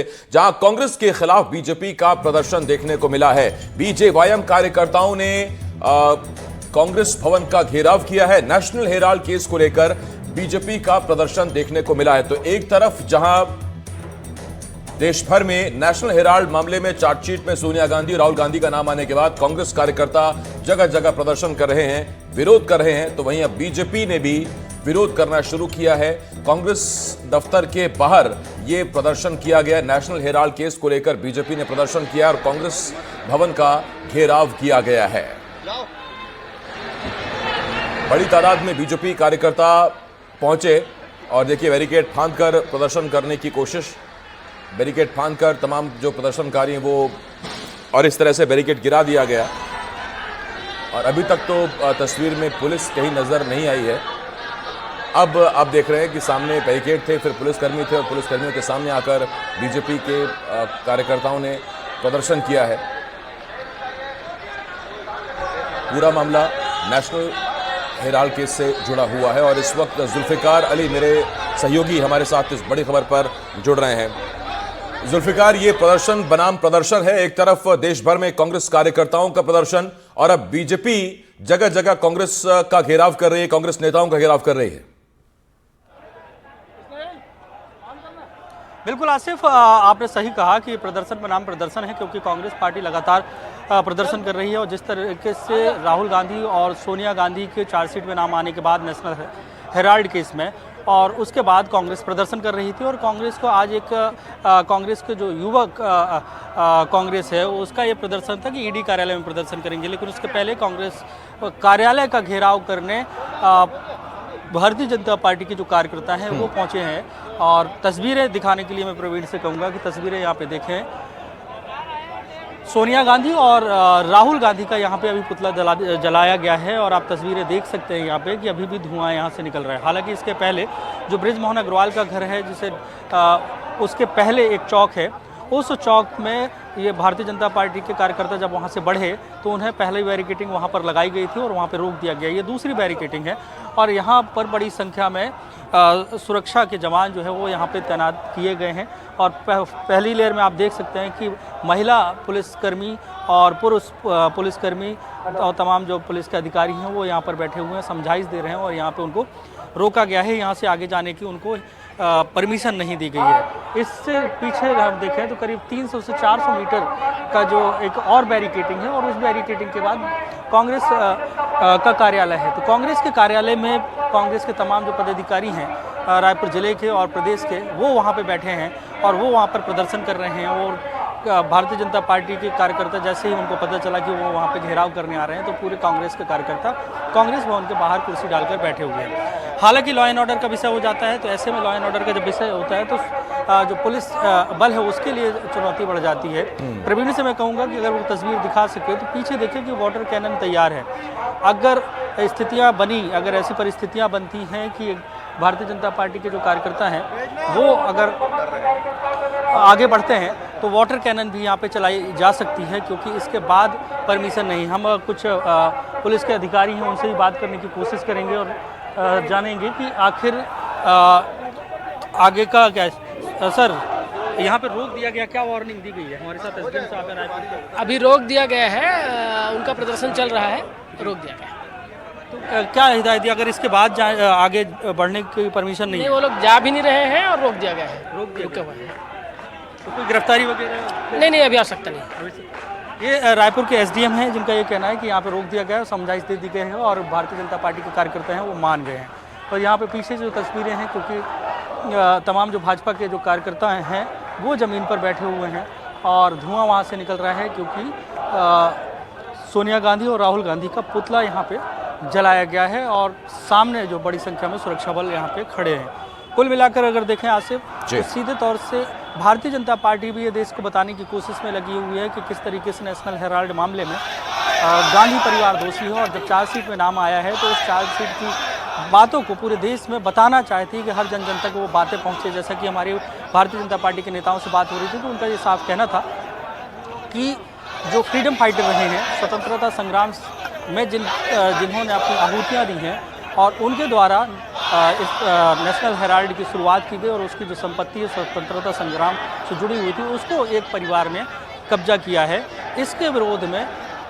जहां कांग्रेस के खिलाफ बीजेपी का प्रदर्शन देखने को मिला है। बीजेवाईएम कार्यकर्ताओं ने कांग्रेस भवन का घेराव किया है। नेशनल हेराल्ड केस को लेकर बीजेपी का प्रदर्शन देखने को मिला है। तो एक तरफ जहां देश भर में नेशनल हेराल्ड मामले में चार्जशीट में सोनिया गांधी, राहुल गांधी का नाम आने के बाद कांग्रेस कार्यकर्ता जगह जगह प्रदर्शन कर रहे हैं, विरोध कर रहे हैं, तो वहीं अब बीजेपी ने भी विरोध करना शुरू किया है। कांग्रेस दफ्तर के बाहर यह प्रदर्शन किया गया। नेशनल हेराल्ड केस को लेकर बीजेपी ने प्रदर्शन किया और कांग्रेस भवन का घेराव किया गया है। बड़ी तादाद में बीजेपी कार्यकर्ता पहुंचे और देखिए बैरिकेड फांदकर प्रदर्शन करने की कोशिश, बैरिकेड फांदकर तमाम जो प्रदर्शनकारी हैं वो, और इस तरह से बैरिकेड गिरा दिया गया। और अभी तक तो तस्वीर में पुलिस कहीं नजर नहीं आई है। अब आप देख रहे हैं कि सामने बैरिकेड थे, फिर पुलिसकर्मी थे और पुलिसकर्मियों के सामने आकर बीजेपी के कार्यकर्ताओं ने प्रदर्शन किया है। पूरा मामला नेशनल हेराल्ड केस से जुड़ा हुआ है और इस वक्त जुल्फिकार अली मेरे सहयोगी हमारे साथ इस बड़ी खबर पर जुड़ रहे हैं। जुल्फिकार, ये प्रदर्शन बनाम प्रदर्शन है। एक तरफ देश भर में कांग्रेस कार्यकर्ताओं का प्रदर्शन और अब बीजेपी जगह जगह कांग्रेस का घेराव कर रही है, कांग्रेस नेताओं का घेराव कर रही है। बिल्कुल आसिफ, आपने सही कहा कि प्रदर्शन बनाम प्रदर्शन है, क्योंकि कांग्रेस पार्टी लगातार प्रदर्शन कर रही है और जिस तरीके से राहुल गांधी और सोनिया गांधी के चार्जशीट में नाम आने के बाद नेशनल हेराल्ड केस में, और उसके बाद कांग्रेस प्रदर्शन कर रही थी। और कांग्रेस को आज एक कांग्रेस के जो युवक कांग्रेस है उसका ये प्रदर्शन था कि ईडी कार्यालय में प्रदर्शन करेंगे, लेकिन उसके पहले कांग्रेस कार्यालय का घेराव करने भारतीय जनता पार्टी के जो कार्यकर्ता हैं वो पहुंचे हैं। और तस्वीरें दिखाने के लिए मैं प्रवीण से कहूँगा कि तस्वीरें यहाँ पे देखें। सोनिया गांधी और राहुल गांधी का यहाँ पे अभी पुतला जलाया गया है और आप तस्वीरें देख सकते हैं यहाँ पे कि अभी भी धुआं यहाँ से निकल रहा है। हालांकि इसके पहले जो बृजमोहन अग्रवाल का घर है, जिसे उसके पहले एक चौक है, उस चौक में ये भारतीय जनता पार्टी के कार्यकर्ता जब वहाँ से बढ़े तो उन्हें पहले बैरिकेडिंग वहाँ पर लगाई गई थी और वहाँ पर रोक दिया गया। ये दूसरी बैरिकेडिंग है और यहाँ पर बड़ी संख्या में सुरक्षा के जवान जो है वो यहाँ पे तैनात किए गए हैं। और पहली लेयर में आप देख सकते हैं कि महिला पुलिसकर्मी और पुरुष पुलिसकर्मी और तमाम जो पुलिस के अधिकारी हैं वो यहाँ पर बैठे हुए हैं, समझाइश दे रहे हैं और यहाँ पे उनको रोका गया है। यहाँ से आगे जाने की उनको परमिशन नहीं दी गई है। इससे पीछे हम देखें तो करीब 300 से 400 मीटर का जो एक और बैरिकेडिंग है और उस बैरिकेडिंग के बाद कांग्रेस का कार्यालय है। तो कांग्रेस के कार्यालय में कांग्रेस के तमाम जो पदाधिकारी हैं रायपुर जिले के और प्रदेश के, वो वहाँ पे बैठे हैं और वो वहाँ पर प्रदर्शन कर रहे हैं। और भारतीय जनता पार्टी के कार्यकर्ता जैसे ही उनको पता चला कि वो वहाँ पे घेराव करने आ रहे हैं तो पूरे कांग्रेस के कार्यकर्ता कांग्रेस भवन के बाहर कुर्सी डालकर बैठे हुए हैं। हालांकि लॉ एंड ऑर्डर का विषय हो जाता है तो ऐसे में लॉ एंड ऑर्डर का जब विषय होता है तो जो पुलिस बल है उसके लिए चुनौती बढ़ जाती है। प्रवीण से मैं कहूँगा कि अगर वो तस्वीर दिखा सके तो पीछे देखिए कि वाटर कैनन तैयार है। अगर स्थितियाँ बनी, अगर ऐसी परिस्थितियाँ बनती हैं कि भारतीय जनता पार्टी के जो कार्यकर्ता हैं वो अगर आगे बढ़ते हैं तो वाटर कैनन भी यहाँ पे चलाई जा सकती है, क्योंकि इसके बाद परमिशन नहीं। हम कुछ पुलिस के अधिकारी हैं उनसे भी बात करने की कोशिश करेंगे और जानेंगे कि आखिर आगे का क्या है। सर, यहाँ पे रोक दिया गया, क्या वार्निंग दी गई है? हमारे साथ एसडीएम साहब हैं। अभी रोक दिया गया है, उनका प्रदर्शन चल रहा है, रोक दिया गया है। तो क्या हिदायत दी अगर इसके बाद आगे बढ़ने की परमिशन नहीं? वो लोग जा भी नहीं रहे हैं और रोक दिया गया है, रुके हुए हैं। तो कोई गिरफ्तारी वगैरह नहीं, अभी आ सकता नहीं। ये रायपुर के एसडीएम हैं जिनका ये कहना है कि यहाँ पे रोक दिया गया है, समझाइश दे दी गई है और भारतीय जनता पार्टी के कार्यकर्ता हैं वो मान गए हैं। और यहाँ पे पीछे जो तस्वीरें हैं, क्योंकि तमाम जो भाजपा के जो कार्यकर्ता हैं वो ज़मीन पर बैठे हुए हैं और धुआं वहाँ से निकल रहा है, क्योंकि सोनिया गांधी और राहुल गांधी का पुतला यहाँ पे जलाया गया है और सामने जो बड़ी संख्या में सुरक्षा बल यहाँ पे खड़े हैं। कुल मिलाकर अगर देखें आसिफ, तो सीधे तौर से भारतीय जनता पार्टी भी ये देश को बताने की कोशिश में लगी हुई है कि किस तरीके से नेशनल हेराल्ड मामले में गांधी परिवार दोषी है। और जब चार्जशीट में नाम आया है तो उस चार्जशीट की बातों को पूरे देश में बताना चाहती है कि हर जन जन तक वो बातें पहुँचे। जैसा कि हमारी भारतीय जनता पार्टी के नेताओं से बात हो रही थी तो उनका ये साफ कहना था कि जो फ्रीडम फाइटर रहे हैं, स्वतंत्रता संग्राम में जिन्होंने अपनी आहुतियाँ दी हैं और उनके द्वारा इस नेशनल हेराल्ड की शुरुआत की गई और उसकी जो संपत्ति है स्वतंत्रता संग्राम से जुड़ी हुई थी उसको एक परिवार ने कब्जा किया है। इसके विरोध में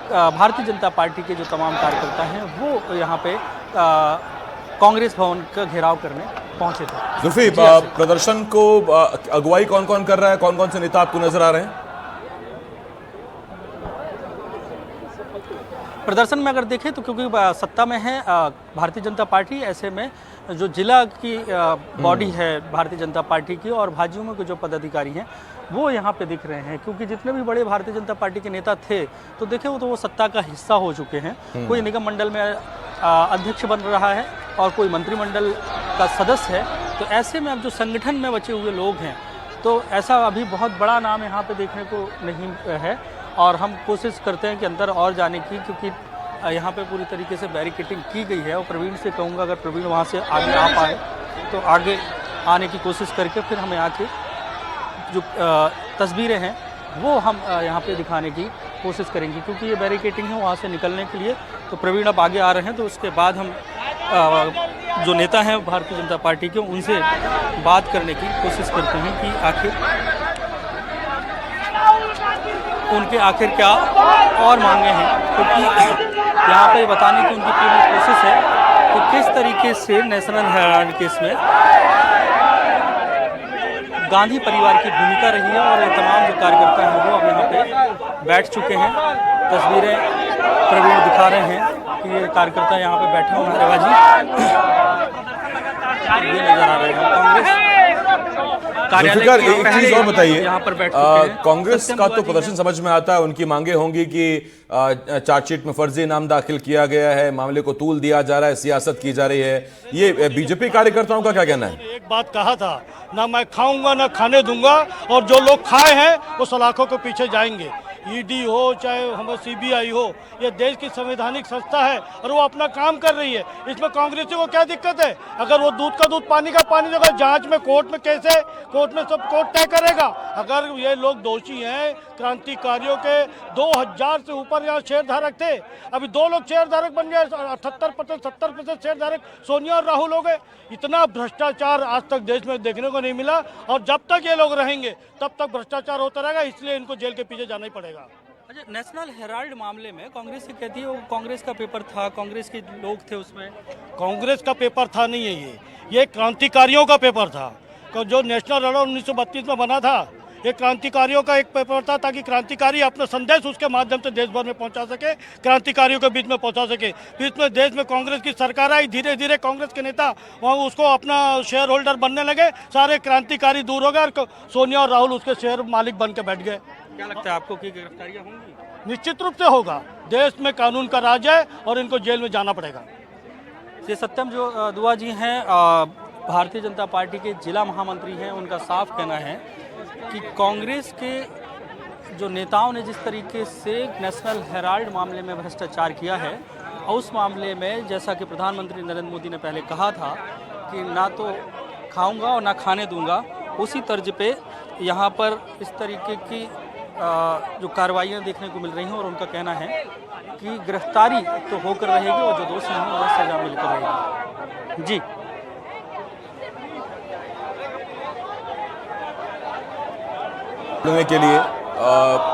भारतीय जनता पार्टी के जो तमाम कार्यकर्ता हैं वो यहाँ पे कांग्रेस भवन का घेराव करने पहुंचे थे। जुल्फी, प्रदर्शन को अगुवाई कौन कौन कर रहा है, कौन कौन से नेता आपको नजर आ रहे हैं? प्रदर्शन में अगर देखें तो क्योंकि सत्ता में है भारतीय जनता पार्टी, ऐसे में जो जिला की बॉडी है भारतीय जनता पार्टी की और भाजपा के जो पदाधिकारी हैं वो यहाँ पे दिख रहे हैं, क्योंकि जितने भी बड़े भारतीय जनता पार्टी के नेता थे तो देखे वो सत्ता का हिस्सा हो चुके हैं। कोई निगम मंडल में अध्यक्ष बन रहा है और कोई मंत्रिमंडल का सदस्य है। तो ऐसे में अब जो संगठन में बचे हुए लोग हैं तो ऐसा अभी बहुत बड़ा नाम यहाँ पे देखने को नहीं है और हम कोशिश करते हैं कि अंदर और जाने की, क्योंकि यहाँ पे पूरी तरीके से बैरिकेडिंग की गई है। और प्रवीण से कहूँगा अगर प्रवीण वहाँ से आगे आ पाए तो आगे आने की कोशिश करके फिर हम यहाँ की जो तस्वीरें हैं वो हम यहाँ पे दिखाने की कोशिश करेंगे, क्योंकि ये बैरिकेडिंग है वहाँ से निकलने के लिए। तो प्रवीण अब आगे आ रहे हैं तो उसके बाद हम जो नेता हैं भारतीय जनता पार्टी के उनसे बात करने की कोशिश करते हैं कि आखिर क्या और मांगे हैं, क्योंकि यहाँ पे बताने की उनकी पूरी कोशिश है कि किस तरीके से नेशनल हेराल्ड केस में गांधी परिवार की भूमिका रही है। और ये तमाम जो कार्यकर्ता हैं वो अब यहाँ पे बैठ चुके हैं। तस्वीरें प्रवीण दिखा रहे हैं कि ये कार्यकर्ता यहाँ पे बैठे हुए हैं। ये नजर आ रहे हैं कांग्रेस जुल्फिकार, एक चीज और बताइए, यहाँ पर बैठ कांग्रेस का तो प्रदर्शन समझ में आता है, उनकी मांगे होंगी कि चार्जशीट में फर्जी इनाम दाखिल किया गया है, मामले को तूल दिया जा रहा है, सियासत की जा रही है। ये बीजेपी कार्यकर्ताओं का क्या कहना है? एक बात कहा था ना, मैं खाऊंगा ना खाने दूंगा, और जो लोग खाए हैं वो सलाखों के पीछे जाएंगे। ईडी हो चाहे हमारे सीबीआई हो, ये देश की संवैधानिक संस्था है और वो अपना काम कर रही है। इसमें कांग्रेसियों को क्या दिक्कत है? अगर वो दूध का दूध पानी का पानी देगा, जांच में कोर्ट में कैसे, कोर्ट में सब कोर्ट तय करेगा। अगर ये लोग दोषी हैं, क्रांतिकारियों के 2000 से ऊपर यहाँ शेयर धारक थे, अभी 2 लोग शेयर धारक बन गए, 78% 70% शेयर धारक सोनिया और राहुल हो गए। इतना भ्रष्टाचार आज तक देश में देखने को नहीं मिला, और जब तक ये लोग रहेंगे तब तक भ्रष्टाचार होता रहेगा, इसलिए इनको जेल के पीछे जाना ही पड़ेगा। अच्छा, नेशनल हेराल्ड मामले में कांग्रेस ये कहती है वो कांग्रेस का पेपर था, कांग्रेस के लोग थे उसमें। कांग्रेस का पेपर था नहीं है, ये क्रांतिकारियों का पेपर था। जो नेशनल हेराल्ड 1932 में बना था, ये क्रांतिकारियों का एक पेपर था, ताकि क्रांतिकारी अपना संदेश उसके माध्यम से देश भर में पहुंचा सके, क्रांतिकारियों के बीच में पहुंचा सके। बीच में देश में कांग्रेस की सरकार आई, धीरे धीरे कांग्रेस के नेता वहाँ उसको अपना शेयर होल्डर बनने लगे, सारे क्रांतिकारी दूर हो गए और सोनिया और राहुल उसके शेयर मालिक बन के बैठ गए। क्या लगता है आपको कि गिरफ्तारियां होंगी? निश्चित रूप से होगा। देश में कानून का राज है और इनको जेल में जाना पड़ेगा। ये सत्यम जो दुआ जी हैं, भारतीय जनता पार्टी के जिला महामंत्री हैं, उनका साफ कहना है कि कांग्रेस के जो नेताओं ने जिस तरीके से नेशनल हेराल्ड मामले में भ्रष्टाचार किया है, और उस मामले में जैसा कि प्रधानमंत्री नरेंद्र मोदी ने पहले कहा था कि ना तो खाऊंगा और ना खाने दूंगा, उसी तर्ज पे यहाँ पर इस तरीके की जो कार्रवाइयाँ देखने को मिल रही हैं। और उनका कहना है कि गिरफ्तारी तो होकर रहेगी और जो दोषी हैं उन्हें सजा मिलकर रहेगी। जी के लिए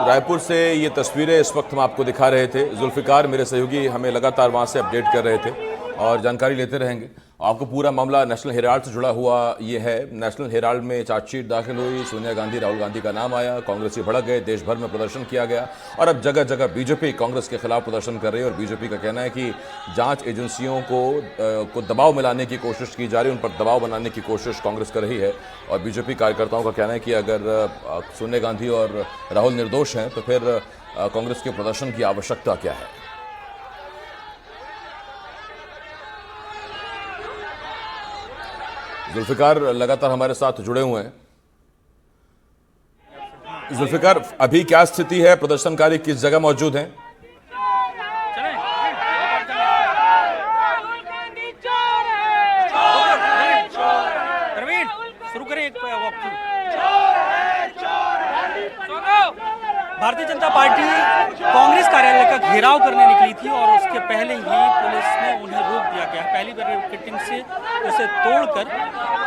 रायपुर से ये तस्वीरें इस वक्त हम आपको दिखा रहे थे। जुल्फिकार मेरे सहयोगी हमें लगातार वहाँ से अपडेट कर रहे थे और जानकारी लेते रहेंगे। आपको पूरा मामला नेशनल हेराल्ड से जुड़ा हुआ ये है। नेशनल हेराल्ड में चार्जशीट दाखिल हुई, सोनिया गांधी राहुल गांधी का नाम आया, कांग्रेसी भड़क गए, देश भर में प्रदर्शन किया गया और अब जगह जगह बीजेपी कांग्रेस के खिलाफ प्रदर्शन कर रही है। और बीजेपी का कहना है कि जांच एजेंसियों को दबाव में लाने की कोशिश की जा रही है, उन पर दबाव बनाने की कोशिश कांग्रेस कर रही है। और बीजेपी कार्यकर्ताओं का कहना है कि अगर सोनिया गांधी और राहुल निर्दोष हैं तो फिर कांग्रेस के प्रदर्शन की आवश्यकता क्या है। जुल्फिकार लगातार हमारे साथ जुड़े हुए हैं। जुल्फिकार, अभी क्या स्थिति है? प्रदर्शनकारी किस जगह मौजूद हैं? शुरू करें एक भारतीय जनता पार्टी कांग्रेस कार्यालय का घेराव करने निकली थी और उसके पहले ही पुलिस ने उन्हें रोक दिया गया। पहली बैरिकेडिंग से उसे तोड़कर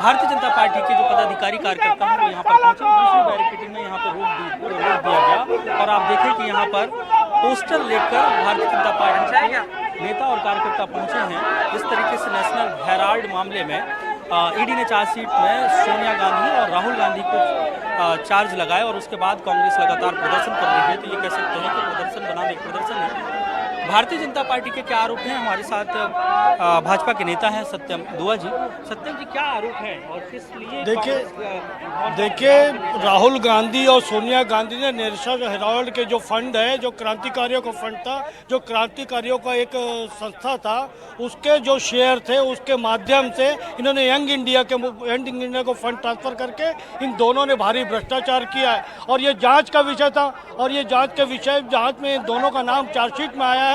भारतीय जनता पार्टी के जो पदाधिकारी कार्यकर्ता हैं वो यहाँ पर पहुंचे। दूसरी बैरिकेडिंग में यहाँ पर रोक दिया गया और आप देखें कि यहाँ पर पोस्टर लेकर भारतीय जनता पार्टी के नेता और कार्यकर्ता पहुंचे हैं। इस तरीके से नेशनल हेराल्ड मामले में ईडी ने चार्जशीट में सोनिया गांधी और राहुल गांधी को चार्ज लगाए और उसके बाद कांग्रेस लगातार प्रदर्शन कर रही है। तो ये कह सकते हैं कि प्रदर्शन बनाम एक प्रदर्शन है। भारतीय जनता पार्टी के क्या आरोप हैं? हमारे साथ भाजपा के नेता हैं सत्यम दुआ जी। सत्यम जी, क्या आरोप है और किस लिए? देखिए राहुल गांधी और सोनिया गांधी ने नेशनल हेराल्ड के जो फंड है, जो क्रांतिकारियों का फंड था, जो क्रांतिकारियों का एक संस्था था, उसके जो शेयर थे उसके माध्यम से इन्होंने यंग इंडिया को फंड ट्रांसफर करके इन दोनों ने भारी भ्रष्टाचार किया है और ये जांच का विषय था और ये जांच में इन दोनों का नाम चार्जशीट में आया है।